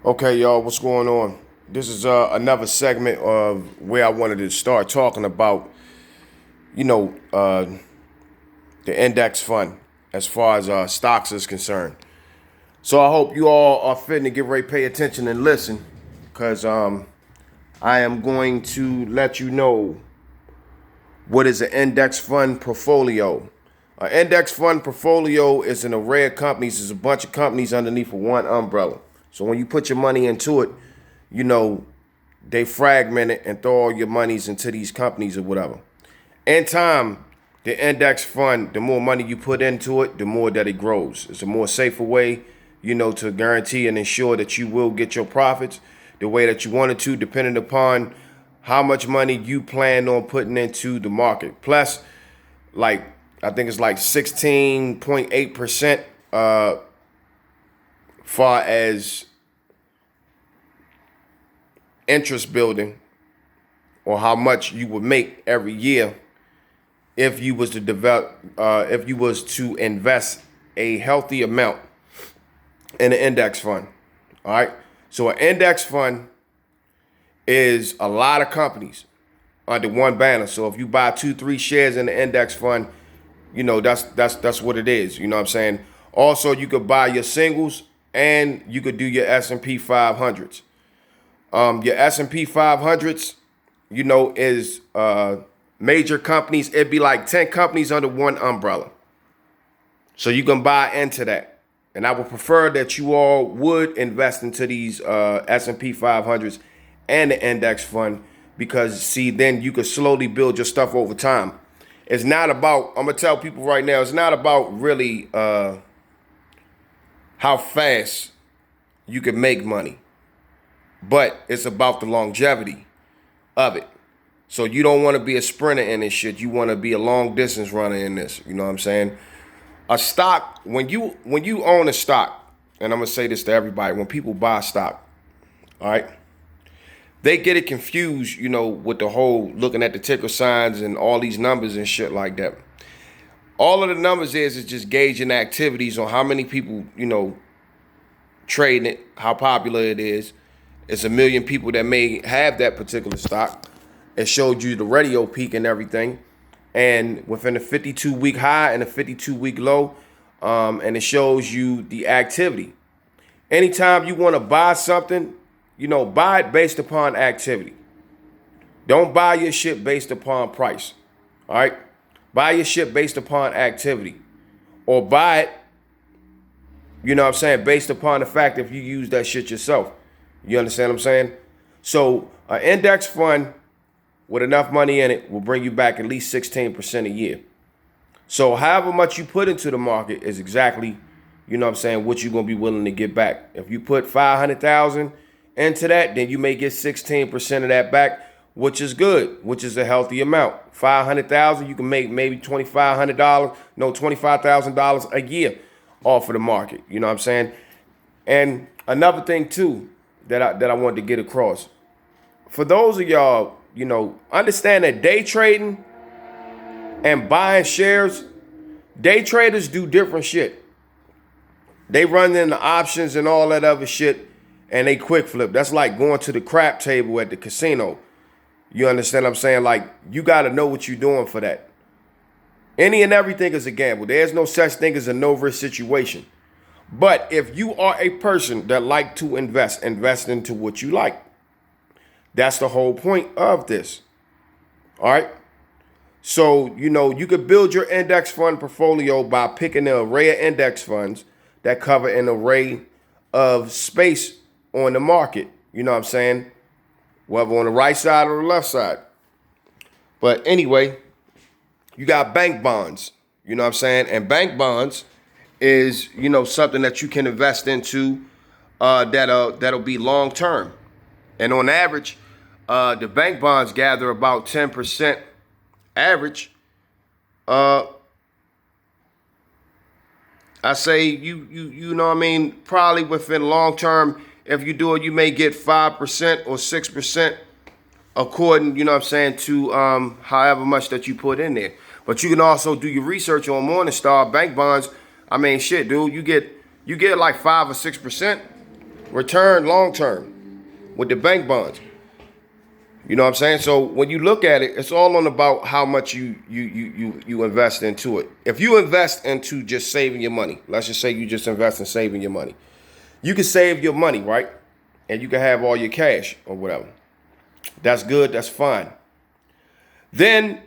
Okay, y'all, what's going on? This is another segment of where I wanted to start talking about, you know, uh, the index fund as far as stocks is concerned. So I hope you all are fitting to get ready, pay attention and listen, because I am going to let you know what is an index fund portfolio. An index fund portfolio is an array of companies. There's a bunch of companies underneath of one umbrella. So when you put your money into it, you know, they fragment it and throw all your monies into these companies or whatever. In time, the index fund, the more money you put into it, the more that it grows. It's a more safer way, to guarantee and ensure that you will get your profits the way that you wanted to, depending upon how much money you plan on putting into the market. Plus, like, I think it's like 16.8% far as interest building, or how much you would make every year if you was to invest a healthy amount in an index fund. All right. So an index fund is a lot of companies under one banner. So if you buy 2, 3 shares in the index fund, that's what it is. You know what I'm saying? Also, you could buy your singles and you could do your S&P 500s. Your S&P 500s, is major companies. It'd be like 10 companies under one umbrella. So you can buy into that. And I would prefer that you all would invest into these S&P 500s and the index fund, because, see, then you could slowly build your stuff over time. It's not about, I'm going to tell people right now, it's not about really how fast you can make money, but it's about the longevity of it. So you don't want to be a sprinter in this shit. You want to be a long distance runner in this. You know what I'm saying? A stock, when you own a stock, and I'm gonna say this to everybody, when people buy stock, all right, they get it confused, with the whole looking at the ticker signs and all these numbers and shit like that. All of the numbers is just gauging activities on how many people, trading it, how popular it is. It's a million people that may have that particular stock. It showed you the radio peak and everything. And within a 52-week high and a 52-week low, and it shows you the activity. Anytime you want to buy something, buy it based upon activity. Don't buy your shit based upon price. All right? Buy your shit based upon activity. Or buy it, based upon the fact if you use that shit yourself. You understand what I'm saying? So an index fund with enough money in it will bring you back at least 16% a year. So however much you put into the market is exactly, what you're going to be willing to get back. If you put 500,000 into that, then you may get 16% of that back, which is good, which is a healthy amount. 500,000, you can make maybe $25,000 a year off of the market. You know what I'm saying? And another thing too that I wanted to get across. For those of y'all, understand that day trading and buying shares, day traders do different shit. They run in the options and all that other shit, and they quick flip. That's like going to the crap table at the casino. You understand what I'm saying? Like, you got to know what you're doing for that. Any and everything is a gamble. There's no such thing as a no-risk situation. But if you are a person that like to invest into what you like. That's the whole point of this. All right. So, you could build your index fund portfolio by picking an array of index funds that cover an array of space on the market. You know what I'm saying? Whether on the right side or the left side. But anyway, you got bank bonds. You know what I'm saying? And bank bonds is, something that you can invest into that'll be long term. And on average, the bank bonds gather about 10% average. I say you know what I mean, probably within long term, if you do it, you may get 5% or 6% according, to however much that you put in there. But you can also do your research on Morningstar bank bonds. I mean, shit, dude, you get like 5 or 6%. return long term with the bank bonds. You know what I'm saying? So when you look at it, it's all on about how much you invest into it. If you invest into just saving your money, let's just say you just invest in saving your money. You can save your money, right? And you can have all your cash or whatever. That's good. That's fine. Then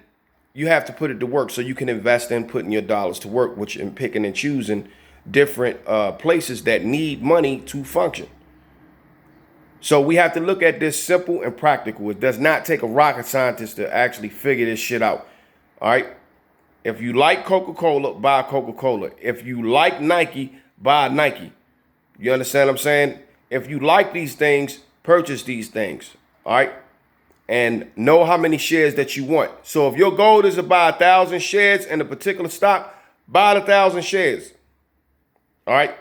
you have to put it to work so you can invest in putting your dollars to work, which in picking and choosing different places that need money to function. So we have to look at this simple and practical. It does not take a rocket scientist to actually figure this shit out. All right. If you like Coca-Cola, buy Coca-Cola. If you like Nike, buy Nike. You understand what I'm saying? If you like these things, purchase these things. All right. And know how many shares that you want. So if your goal is to buy 1,000 shares in a particular stock, buy 1,000 shares. All right.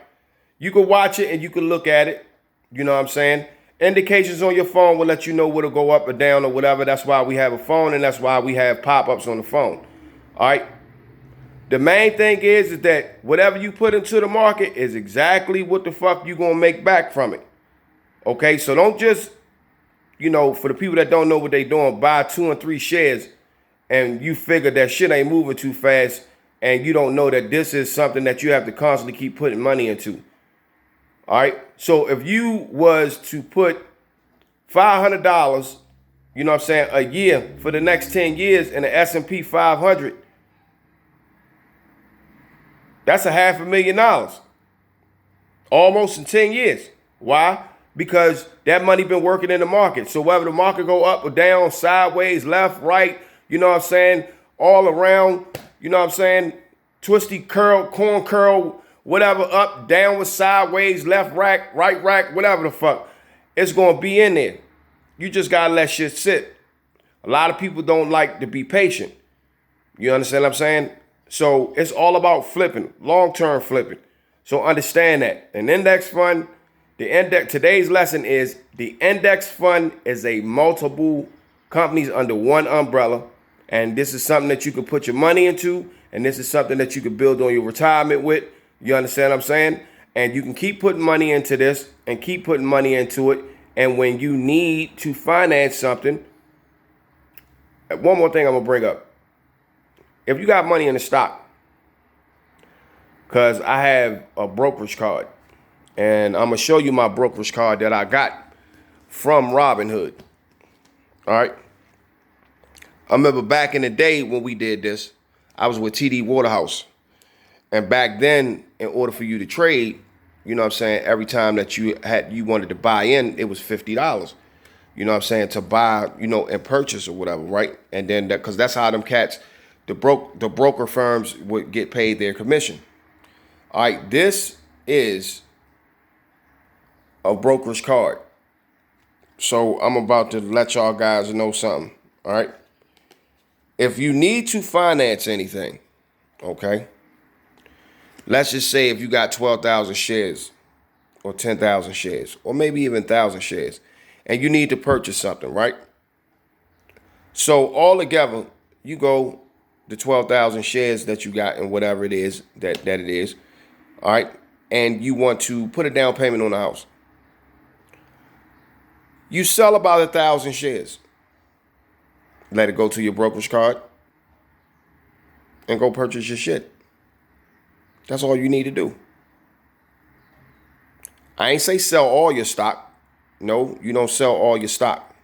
You can watch it and you can look at it. You know what I'm saying? Indications on your phone will let you know what'll go up or down or whatever. That's why we have a phone, and that's why we have pop-ups on the phone. All right. The main thing is that whatever you put into the market is exactly what the fuck you gonna make back from it. Okay, so don't just, for the people that don't know what they doing, buy 2 and 3 shares and you figure that shit ain't moving too fast and you don't know that this is something that you have to constantly keep putting money into. All right. So if you was to put $500, you know what I'm saying, a year for the next 10 years in the S&P 500, that's $500,000. Almost in 10 years. Why? Because that money been working in the market. So whether the market go up or down, sideways, left, right, you know what I'm saying, all around, you know what I'm saying, twisty curl, corn curl, whatever, up, downward, sideways, left rack, right rack, whatever the fuck, it's going to be in there. You just got to let shit sit. A lot of people don't like to be patient. You understand what I'm saying? So it's all about flipping, long-term flipping. So understand that. An index fund, today's lesson is the index fund is a multiple companies under one umbrella. And this is something that you can put your money into. And this is something that you can build on your retirement with. You understand what I'm saying? And you can keep putting money into this and keep putting money into it. And when you need to finance something, one more thing I'm going to bring up. If you got money in the stock, because I have a brokerage card, and I'm going to show you my brokerage card that I got from Robinhood. All right. I remember back in the day when we did this, I was with TD Waterhouse. And back then, in order for you to trade, you know what I'm saying, every time that you wanted to buy in, it was $50. You know what I'm saying, to buy, and purchase or whatever, right? And then because that's how them cats, the broker firms would get paid their commission. All right, this is a brokerage card. So I'm about to let y'all guys know something. All right. If you need to finance anything, okay, let's just say if you got 12,000 shares or 10,000 shares or maybe even 1,000 shares and you need to purchase something, right? So all together, you go the 12,000 shares that you got and whatever it is that it is, all right, and you want to put a down payment on the house. You sell about 1,000 shares. Let it go to your brokerage card and go purchase your shit. That's all you need to do. I ain't say sell all your stock. No, you don't sell all your stock.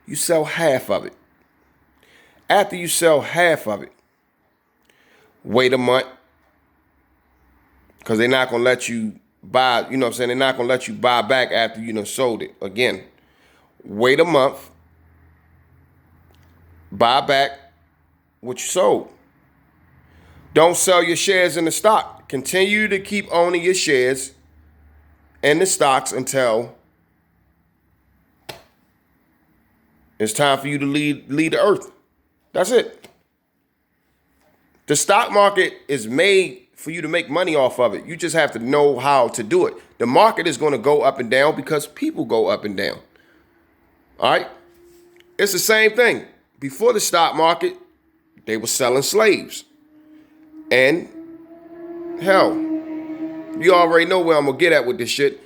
You sell half of it. After you sell half of it, wait a month. Because they're not going to let you buy, you know what I'm saying? They're not going to let you buy back after you done sold it. Again, wait a month. Buy back what you sold. Don't sell your shares in the stock. Continue to keep owning your shares and the stocks until it's time for you to leave the earth. That's it. The stock market is made for you to make money off of it. You just have to know how to do it. The market is going to go up and down because people go up and down. All right? It's the same thing. Before the stock market, they were selling slaves. And hell, you already know where I'm going to get at with this shit.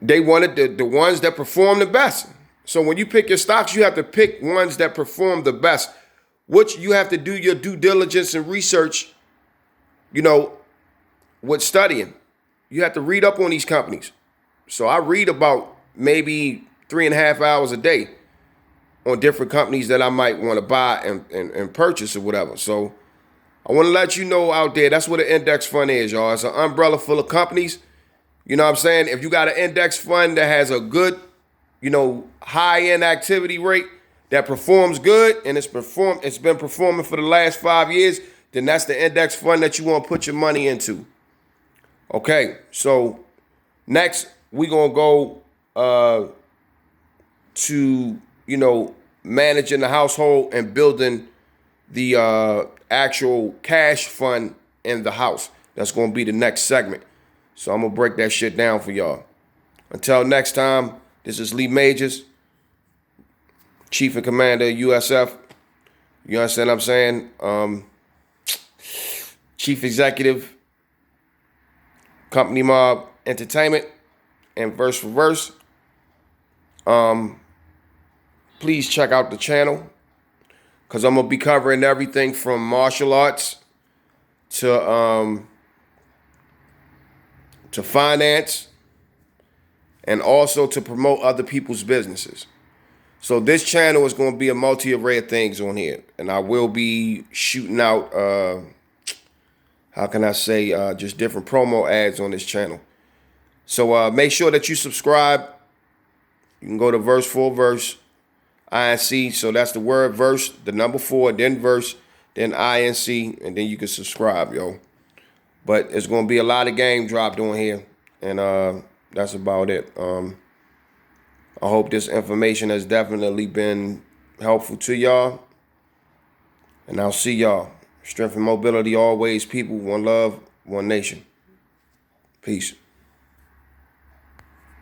They wanted the ones that perform the best. So when you pick your stocks, you have to pick ones that perform the best, which you have to do your due diligence and research, with studying. You have to read up on these companies. So I read about maybe 3.5 hours a day on different companies that I might want to buy and purchase or whatever. So I want to let you know out there, that's what an index fund is, y'all. It's an umbrella full of companies. You know what I'm saying? If you got an index fund that has a good, high-end activity rate that performs good and it's been performing for the last 5 years, then that's the index fund that you want to put your money into. Okay, so next we're gonna go to managing the household and building the actual cash fund in the house. That's gonna be the next segment. So I'm gonna break that shit down for y'all. Until next time, this is Lee Majors, Chief and Commander of USF. You understand what I'm saying? Chief Executive, Company Mob Entertainment, and Verse for Verse. Please check out the channel, because I'm going to be covering everything from martial arts to finance, and also to promote other people's businesses. So this channel is going to be a multi-array of things on here. And I will be shooting out, just different promo ads on this channel. So make sure that you subscribe. You can go to Verse for Verse, INC. So that's the word verse, the number 4, then verse, then INC, and then you can subscribe, yo. But it's going to be a lot of game dropped on here. And that's about it. I hope this information has definitely been helpful to y'all. And I'll see y'all. Strength and mobility always, people. One love, one nation. Peace.